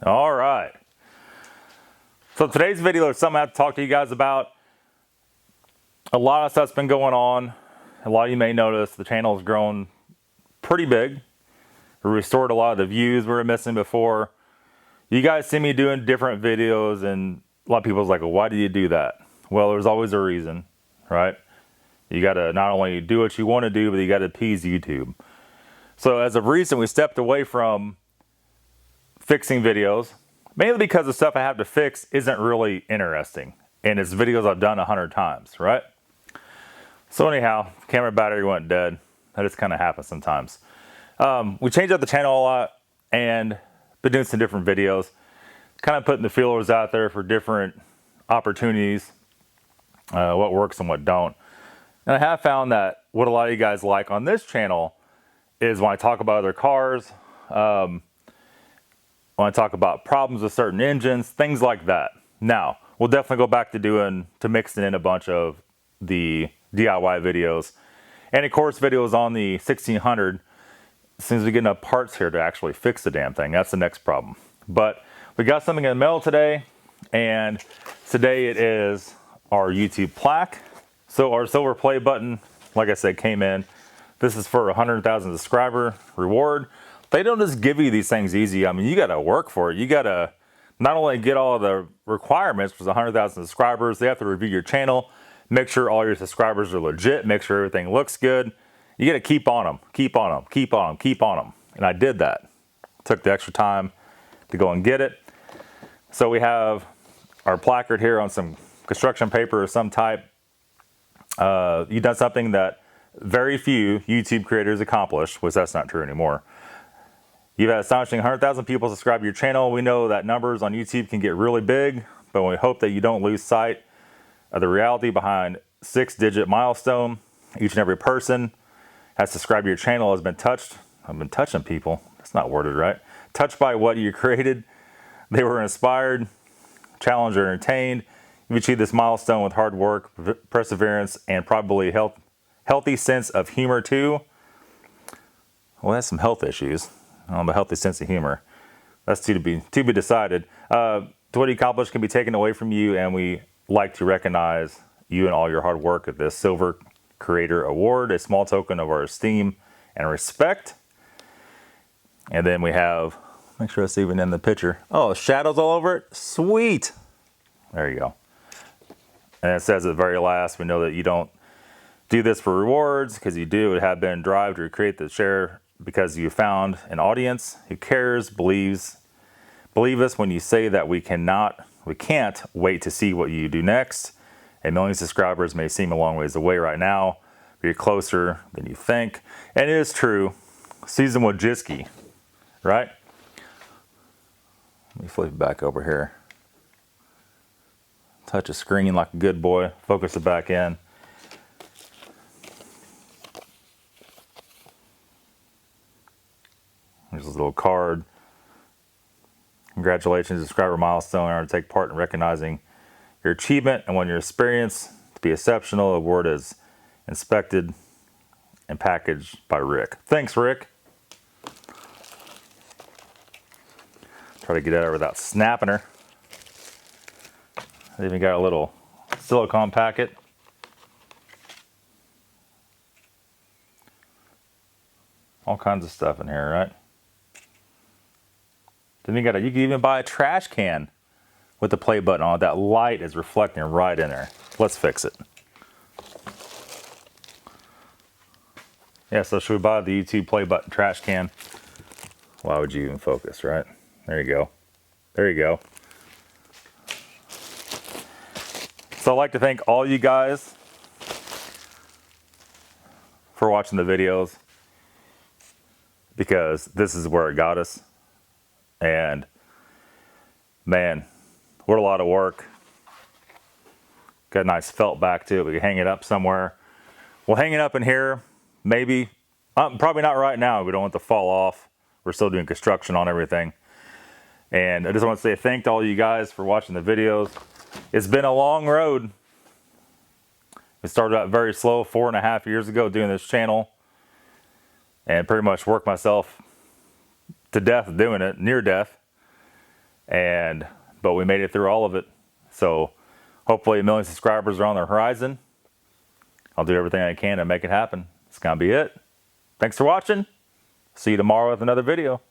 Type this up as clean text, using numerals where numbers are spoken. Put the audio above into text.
All right. So today's video is something I have to talk to you guys about. A lot of stuff's been going on. A lot of you may notice the channel has grown pretty big. We restored a lot of the views we were missing before. You guys see me doing different videos, and a lot of people's like, well, why do you do that? Well, there's always a reason, right? You got to not only do what you want to do, but you got to appease YouTube. So as of recent, we stepped away from fixing videos, mainly because the stuff I have to fix isn't really interesting. And it's videos I've done 100 times, right? So anyhow, camera battery went dead. That just kind of happens sometimes. We changed up the channel a lot and been doing some different videos, kind of putting the feelers out there for different opportunities, what works and what don't. And I have found that what a lot of you guys like on this channel is when I talk about other cars, when I talk about problems with certain engines, things like that. Now, we'll definitely go back to mixing in a bunch of the DIY videos. And of course, videos on the 1600, as soon as we get enough parts here to actually fix the damn thing, that's the next problem. But we got something in the mail today, and today it is our YouTube plaque. So our silver play button, like I said, came in. This is for a 100,000 subscriber reward. They don't just give you these things easy. I mean, you got to work for it. You got to not only get all the requirements for the 100,000 subscribers, they have to review your channel, make sure all your subscribers are legit, make sure everything looks good. You got to keep on them, keep on them, keep on them, keep on them. And I did that. Took the extra time to go and get it. So we have our placard here on some construction paper of some type. You've done something that very few YouTube creators accomplish, which that's not true anymore. You've had astonishing 100,000 people subscribe to your channel. We know that numbers on YouTube can get really big, but we hope that you don't lose sight of the reality behind 6-digit milestone. Each and every person has subscribed to your channel has been touched. I've been touching people. That's not worded right. Touched by what you created. They were inspired, challenged, or entertained. You've achieved this milestone with hard work, perseverance, and probably healthy sense of humor too. Well, that's some health issues. I don't know about healthy sense of humor. That's to be decided. To what you accomplished can be taken away from you, and we like to recognize you and all your hard work at this Silver Creator Award, a small token of our esteem and respect. And then we have, make sure it's even in the picture. Oh, shadows all over it. Sweet. There you go. And it says at the very last, we know that you don't do this for rewards, because you do. It have been drive to create the share because you found an audience who cares, believe us when you say that we can't wait to see what you do next. A million subscribers may seem a long ways away right now, but you're closer than you think. And it is true. Season Wojcicki, right? Let me flip it back over here. Touch a screen like a good boy. Focus it back in. There's this little card. Congratulations, subscriber milestone. In order to take part in recognizing your achievement and when your experience to be exceptional, the award is inspected and packaged by Rick. Thanks, Rick. Try to get out without snapping her. I even got a little silicone packet. All kinds of stuff in here, right? Then you can even buy a trash can with the play button on it. That light is reflecting right in there. Let's fix it. Yeah, so should we buy the YouTube play button trash can? Why would you even focus, right? There you go. There you go. So I'd like to thank all you guys for watching the videos, because this is where it got us. And man, what a lot of work. Got a nice felt back to it. We can hang it up somewhere. We'll hang it up in here, maybe. Probably not right now. We don't want it to fall off. We're still doing construction on everything. And I just want to say thank to all you guys for watching the videos. It's been a long road. We started out very slow 4.5 years ago doing this channel. And pretty much worked myself to death doing it, near death. But we made it through all of it. So hopefully 1 million subscribers are on the horizon. I'll do everything I can to make it happen. It's gonna be it. Thanks for watching. See you tomorrow with another video.